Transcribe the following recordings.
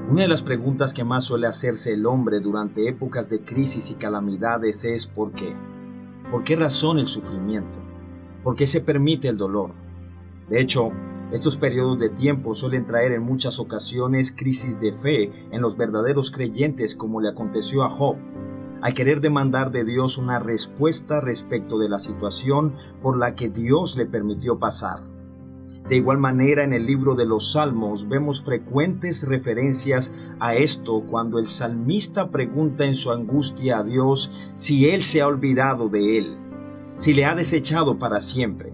Una de las preguntas que más suele hacerse el hombre durante épocas de crisis y calamidades es ¿por qué? ¿Por qué razón el sufrimiento? ¿Por qué se permite el dolor? De hecho, estos periodos de tiempo suelen traer en muchas ocasiones crisis de fe en los verdaderos creyentes, como le aconteció a Job, al querer demandar de Dios una respuesta respecto de la situación por la que Dios le permitió pasar. De igual manera, en el libro de los Salmos vemos frecuentes referencias a esto cuando el salmista pregunta en su angustia a Dios si Él se ha olvidado de él, si le ha desechado para siempre.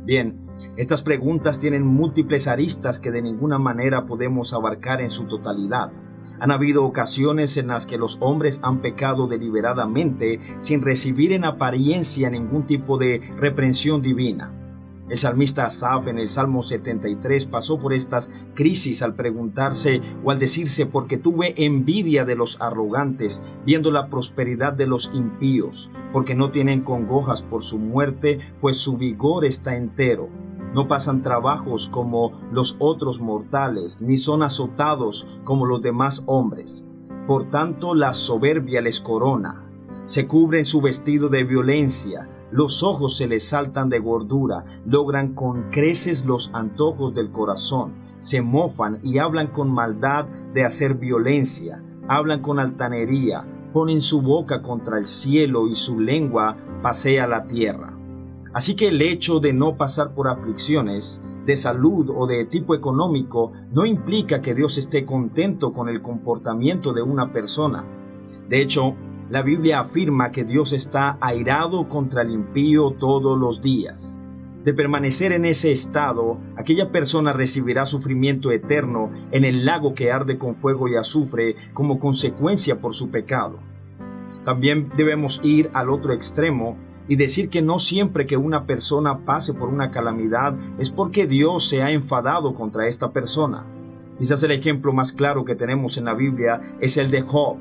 Bien, estas preguntas tienen múltiples aristas que de ninguna manera podemos abarcar en su totalidad. Han habido ocasiones en las que los hombres han pecado deliberadamente sin recibir en apariencia ningún tipo de reprensión divina. El salmista Asaf en el Salmo 73 pasó por estas crisis al preguntarse o al decirse: porque tuve envidia de los arrogantes, viendo la prosperidad de los impíos, porque no tienen congojas por su muerte, pues su vigor está entero. No pasan trabajos como los otros mortales, ni son azotados como los demás hombres. Por tanto, la soberbia les corona, se cubren su vestido de violencia, los ojos se les saltan de gordura, logran con creces los antojos del corazón, se mofan y hablan con maldad de hacer violencia, hablan con altanería, ponen su boca contra el cielo y su lengua pasea la tierra. Así que el hecho de no pasar por aflicciones de salud o de tipo económico no implica que Dios esté contento con el comportamiento de una persona. De hecho, la Biblia afirma que Dios está airado contra el impío todos los días. De permanecer en ese estado, aquella persona recibirá sufrimiento eterno en el lago que arde con fuego y azufre como consecuencia por su pecado. También debemos ir al otro extremo y decir que no siempre que una persona pase por una calamidad es porque Dios se ha enfadado contra esta persona. Quizás el ejemplo más claro que tenemos en la Biblia es el de Job,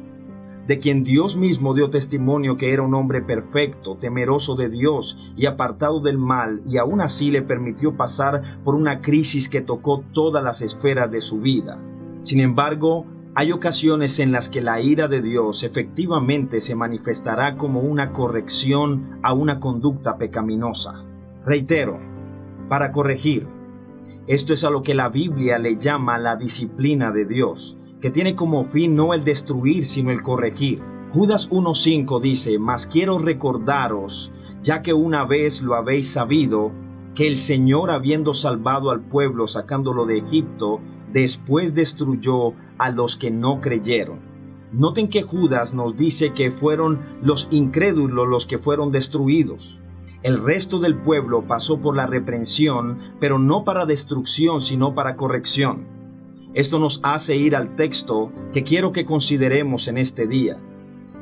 de quien Dios mismo dio testimonio que era un hombre perfecto, temeroso de Dios y apartado del mal, y aún así le permitió pasar por una crisis que tocó todas las esferas de su vida. Sin embargo, hay ocasiones en las que la ira de Dios efectivamente se manifestará como una corrección a una conducta pecaminosa. Reitero, para corregir. Esto es a lo que la Biblia le llama la disciplina de Dios, que tiene como fin no el destruir, sino el corregir. Judas 1:5 dice: mas quiero recordaros, ya que una vez lo habéis sabido, que el Señor, habiendo salvado al pueblo sacándolo de Egipto, después destruyó a los que no creyeron. Noten que Judas nos dice que fueron los incrédulos los que fueron destruidos. El resto del pueblo pasó por la reprensión, pero no para destrucción, sino para corrección. Esto nos hace ir al texto que quiero que consideremos en este día.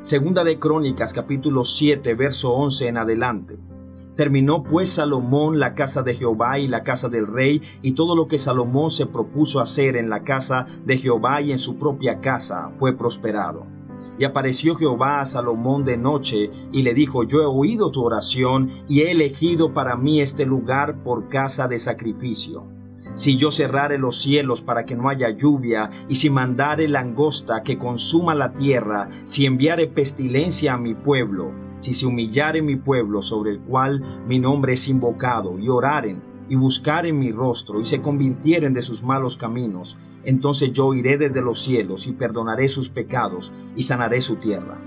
Segunda de Crónicas, capítulo 7, verso 11 en adelante. Terminó pues Salomón la casa de Jehová y la casa del rey, y todo lo que Salomón se propuso hacer en la casa de Jehová y en su propia casa fue prosperado. Y apareció Jehová a Salomón de noche, y le dijo: yo he oído tu oración, y he elegido para mí este lugar por casa de sacrificio. Si yo cerrare los cielos para que no haya lluvia, y si mandare langosta que consuma la tierra, si enviare pestilencia a mi pueblo, si se humillare mi pueblo sobre el cual mi nombre es invocado, y oraren, y buscaren mi rostro, y se convirtieren de sus malos caminos, entonces yo iré desde los cielos, y perdonaré sus pecados, y sanaré su tierra.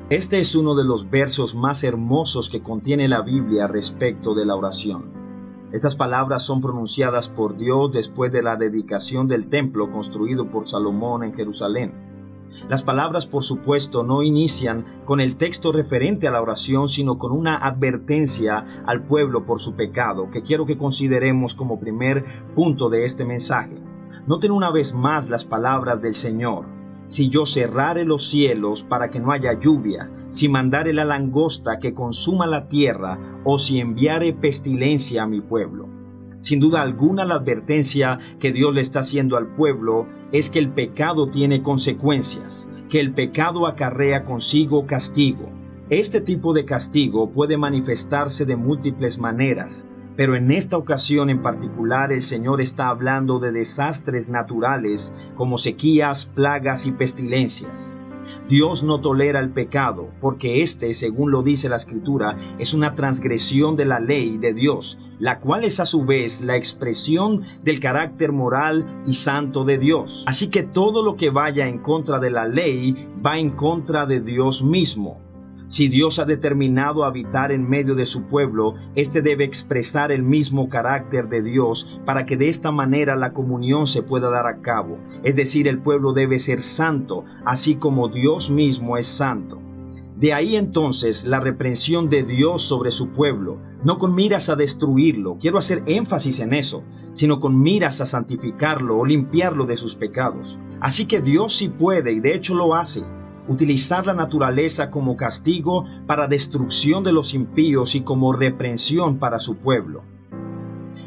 Este es uno de los versos más hermosos que contiene la Biblia respecto de la oración. Estas palabras son pronunciadas por Dios después de la dedicación del templo construido por Salomón en Jerusalén. Las palabras, por supuesto, no inician con el texto referente a la oración, sino con una advertencia al pueblo por su pecado, que quiero que consideremos como primer punto de este mensaje. Noten una vez más las palabras del Señor: si yo cerrare los cielos para que no haya lluvia, si mandare la langosta que consuma la tierra, o si enviare pestilencia a mi pueblo. Sin duda alguna, la advertencia que Dios le está haciendo al pueblo es que el pecado tiene consecuencias, que el pecado acarrea consigo castigo. Este tipo de castigo puede manifestarse de múltiples maneras, Pero en esta ocasión en particular el Señor está hablando de desastres naturales como sequías, plagas y pestilencias. Dios no tolera el pecado, porque este, según lo dice la Escritura, es una transgresión de la ley de Dios, la cual es a su vez la expresión del carácter moral y santo de Dios. Así que todo lo que vaya en contra de la ley va en contra de Dios mismo. Si Dios ha determinado habitar en medio de su pueblo, éste debe expresar el mismo carácter de Dios para que de esta manera la comunión se pueda dar a cabo. Es decir, el pueblo debe ser santo, así como Dios mismo es santo. De ahí entonces la reprensión de Dios sobre su pueblo, no con miras a destruirlo, quiero hacer énfasis en eso, sino con miras a santificarlo o limpiarlo de sus pecados. Así que Dios sí puede, y de hecho lo hace, utilizar la naturaleza como castigo para destrucción de los impíos y como reprensión para su pueblo.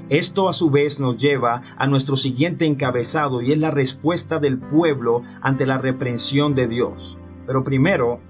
Esto a su vez nos lleva a nuestro siguiente encabezado y es la respuesta del pueblo ante la reprensión de Dios. Pero primero,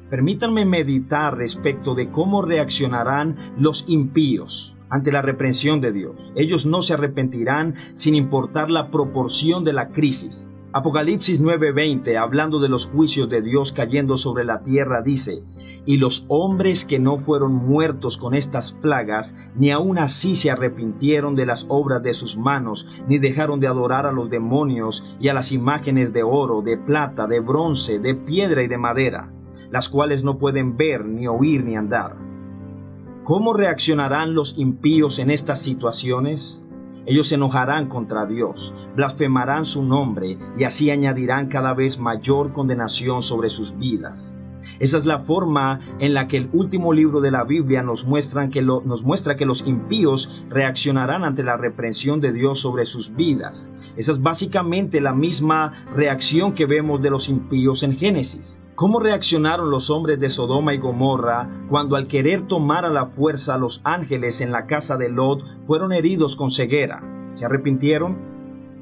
permítanme meditar respecto de cómo reaccionarán los impíos ante la reprensión de Dios. Ellos no se arrepentirán sin importar la proporción de la crisis. Apocalipsis 9:20, hablando de los juicios de Dios cayendo sobre la tierra, dice: «Y los hombres que no fueron muertos con estas plagas, ni aun así se arrepintieron de las obras de sus manos, ni dejaron de adorar a los demonios y a las imágenes de oro, de plata, de bronce, de piedra y de madera, las cuales no pueden ver, ni oír, ni andar». ¿Cómo reaccionarán los impíos en estas situaciones? Ellos se enojarán contra Dios, blasfemarán su nombre y así añadirán cada vez mayor condenación sobre sus vidas. Esa es la forma en la que el último libro de la Biblia nos muestra que los impíos reaccionarán ante la reprensión de Dios sobre sus vidas. Esa es básicamente la misma reacción que vemos de los impíos en Génesis. ¿Cómo reaccionaron los hombres de Sodoma y Gomorra cuando al querer tomar a la fuerza a los ángeles en la casa de Lot fueron heridos con ceguera? ¿Se arrepintieron?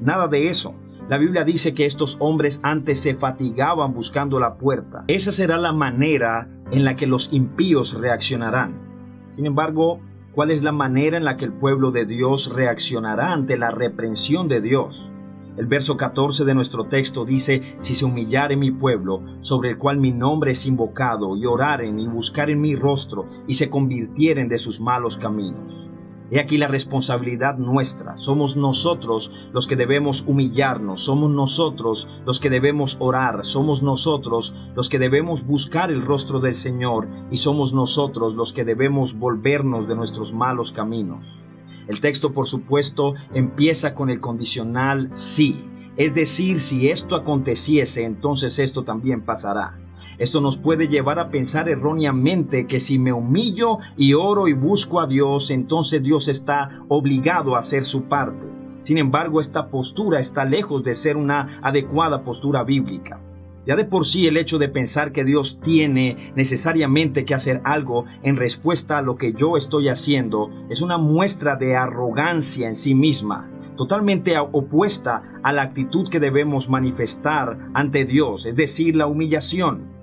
Nada de eso. La Biblia dice que estos hombres antes se fatigaban buscando la puerta. Esa será la manera en la que los impíos reaccionarán. Sin embargo, ¿cuál es la manera en la que el pueblo de Dios reaccionará ante la reprensión de Dios? El verso 14 de nuestro texto dice: «Si se humillare mi pueblo, sobre el cual mi nombre es invocado, y oraren y buscaren mi rostro, y se convirtieren de sus malos caminos». He aquí la responsabilidad nuestra. Somos nosotros los que debemos humillarnos, somos nosotros los que debemos orar, somos nosotros los que debemos buscar el rostro del Señor, y somos nosotros los que debemos volvernos de nuestros malos caminos. El texto, por supuesto, empieza con el condicional sí, es decir, si esto aconteciese, entonces esto también pasará. Esto nos puede llevar a pensar erróneamente que si me humillo y oro y busco a Dios, entonces Dios está obligado a hacer su parte. Sin embargo, esta postura está lejos de ser una adecuada postura bíblica. Ya de por sí el hecho de pensar que Dios tiene necesariamente que hacer algo en respuesta a lo que yo estoy haciendo es una muestra de arrogancia en sí misma, totalmente opuesta a la actitud que debemos manifestar ante Dios, es decir, la humillación.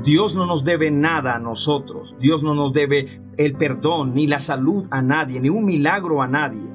Dios no nos debe nada a nosotros. Dios no nos debe el perdón, ni la salud a nadie, ni un milagro a nadie.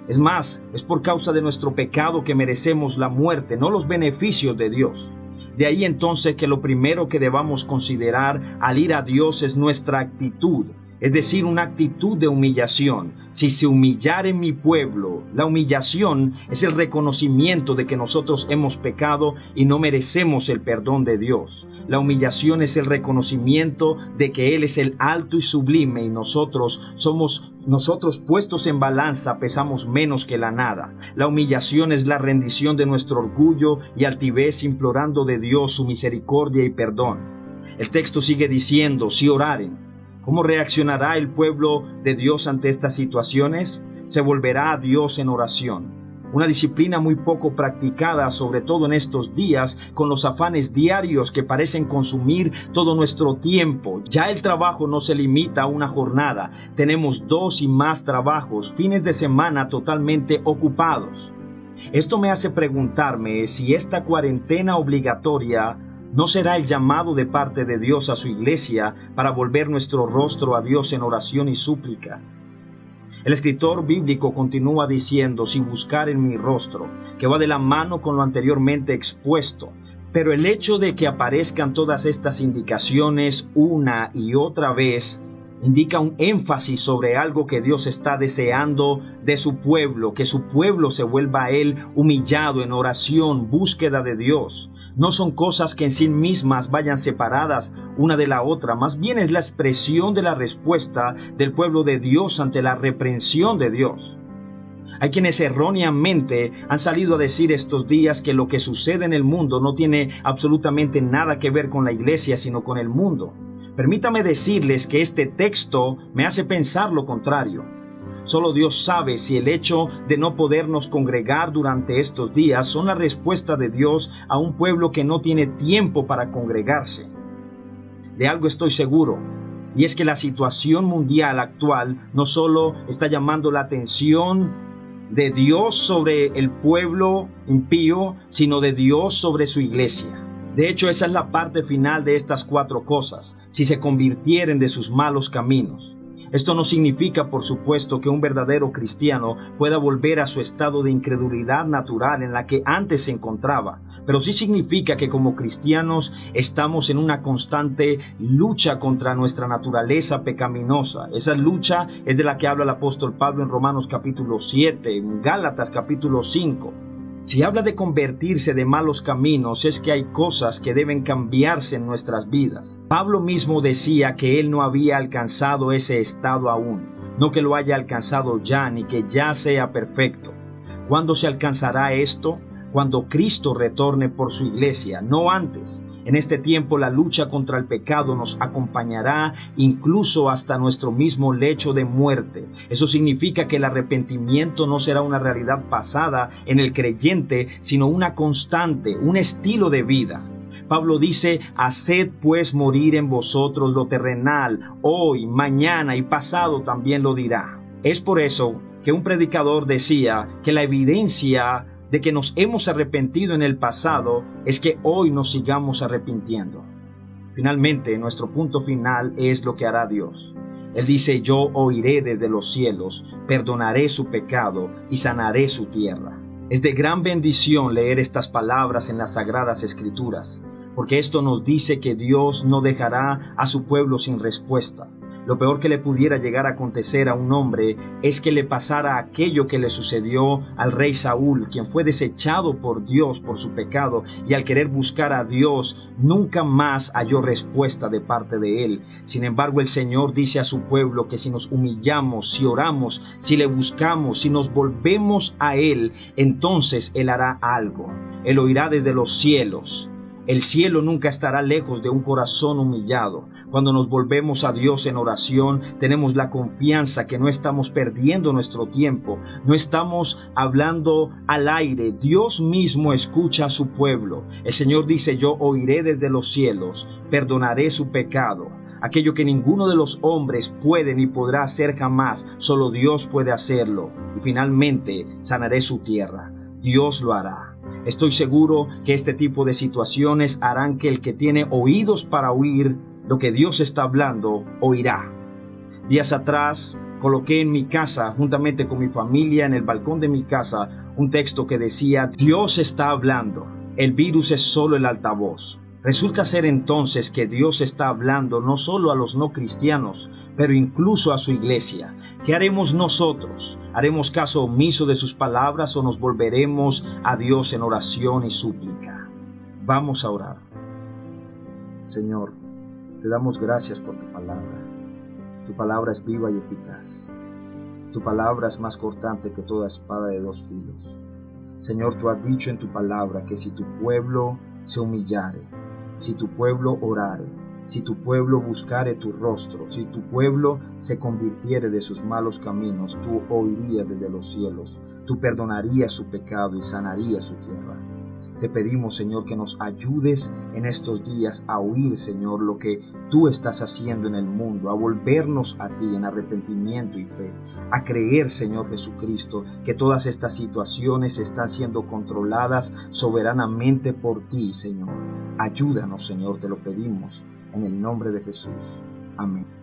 Es más, es por causa de nuestro pecado que merecemos la muerte, no los beneficios de Dios. De ahí entonces que lo primero que debamos considerar al ir a Dios es nuestra actitud, es decir, una actitud de humillación. Si se humillare mi pueblo, la humillación es el reconocimiento de que nosotros hemos pecado y no merecemos el perdón de Dios. La humillación es el reconocimiento de que Él es el alto y sublime y nosotros puestos en balanza pesamos menos que la nada. La humillación es la rendición de nuestro orgullo y altivez implorando de Dios su misericordia y perdón. El texto sigue diciendo: si oraren. ¿Cómo reaccionará el pueblo de Dios ante estas situaciones? Se volverá a Dios en oración. Una disciplina muy poco practicada, sobre todo en estos días, con los afanes diarios que parecen consumir todo nuestro tiempo. Ya el trabajo no se limita a una jornada. Tenemos 2 y más trabajos, fines de semana totalmente ocupados. Esto me hace preguntarme si esta cuarentena obligatoria ¿no será el llamado de parte de Dios a su iglesia para volver nuestro rostro a Dios en oración y súplica? El escritor bíblico continúa diciendo, si buscaren mi rostro, que va de la mano con lo anteriormente expuesto. Pero el hecho de que aparezcan todas estas indicaciones una y otra vez indica un énfasis sobre algo que Dios está deseando de su pueblo, que su pueblo se vuelva a Él humillado en oración, búsqueda de Dios. No son cosas que en sí mismas vayan separadas una de la otra, más bien es la expresión de la respuesta del pueblo de Dios ante la reprensión de Dios. Hay quienes erróneamente han salido a decir estos días que lo que sucede en el mundo no tiene absolutamente nada que ver con la iglesia, sino con el mundo. Permítame decirles que este texto me hace pensar lo contrario. Solo Dios sabe si el hecho de no podernos congregar durante estos días son la respuesta de Dios a un pueblo que no tiene tiempo para congregarse. De algo estoy seguro, y es que la situación mundial actual no solo está llamando la atención de Dios sobre el pueblo impío, sino de Dios sobre su iglesia. De hecho, esa es la parte final de estas 4 cosas, si se convirtieren de sus malos caminos. Esto no significa, por supuesto, que un verdadero cristiano pueda volver a su estado de incredulidad natural en la que antes se encontraba, pero sí significa que como cristianos estamos en una constante lucha contra nuestra naturaleza pecaminosa. Esa lucha es de la que habla el apóstol Pablo en Romanos capítulo 7, en Gálatas capítulo 5. Si habla de convertirse de malos caminos, es que hay cosas que deben cambiarse en nuestras vidas. Pablo mismo decía que él no había alcanzado ese estado aún, no que lo haya alcanzado ya, ni que ya sea perfecto. ¿Cuándo se alcanzará esto? Cuando Cristo retorne por su iglesia, no antes. En este tiempo la lucha contra el pecado nos acompañará incluso hasta nuestro mismo lecho de muerte. Eso significa que el arrepentimiento no será una realidad pasada en el creyente, sino una constante, un estilo de vida. Pablo dice, haced pues morir en vosotros lo terrenal, hoy, mañana y pasado también lo dirá. Es por eso que un predicador decía que la evidencia de que nos hemos arrepentido en el pasado es que hoy nos sigamos arrepintiendo. Finalmente, nuestro punto final es lo que hará Dios. Él dice, yo oiré desde los cielos, perdonaré su pecado y sanaré su tierra. Es de gran bendición leer estas palabras en las Sagradas Escrituras, porque esto nos dice que Dios no dejará a su pueblo sin respuesta. Lo peor que le pudiera llegar a acontecer a un hombre es que le pasara aquello que le sucedió al rey Saúl, quien fue desechado por Dios por su pecado y al querer buscar a Dios nunca más halló respuesta de parte de él. Sin embargo, el Señor dice a su pueblo que si nos humillamos, si oramos, si le buscamos, si nos volvemos a Él, entonces Él hará algo. Él oirá desde los cielos. El cielo nunca estará lejos de un corazón humillado. Cuando nos volvemos a Dios en oración, tenemos la confianza que no estamos perdiendo nuestro tiempo, no estamos hablando al aire. Dios mismo escucha a su pueblo. El Señor dice, yo oiré desde los cielos, perdonaré su pecado. Aquello que ninguno de los hombres puede ni podrá hacer jamás, solo Dios puede hacerlo. Y finalmente sanaré su tierra. Dios lo hará. Estoy seguro que este tipo de situaciones harán que el que tiene oídos para oír lo que Dios está hablando, oirá. Días atrás coloqué en mi casa, juntamente con mi familia, en el balcón de mi casa, un texto que decía, Dios está hablando, el virus es solo el altavoz. Resulta ser entonces que Dios está hablando no solo a los no cristianos, pero incluso a su iglesia. ¿Qué haremos nosotros? ¿Haremos caso omiso de sus palabras o nos volveremos a Dios en oración y súplica? Vamos a orar. Señor, te damos gracias por tu palabra. Tu palabra es viva y eficaz. Tu palabra es más cortante que toda espada de 2 filos. Señor, tú has dicho en tu palabra que si tu pueblo se humillare, si tu pueblo orare, si tu pueblo buscare tu rostro, si tu pueblo se convirtiere de sus malos caminos, tú oirías desde los cielos, tú perdonarías su pecado y sanarías su tierra. Te pedimos, Señor, que nos ayudes en estos días a oír, Señor, lo que tú estás haciendo en el mundo, a volvernos a ti en arrepentimiento y fe, a creer, Señor Jesucristo, que todas estas situaciones están siendo controladas soberanamente por ti, Señor. Ayúdanos, Señor, te lo pedimos, en el nombre de Jesús. Amén.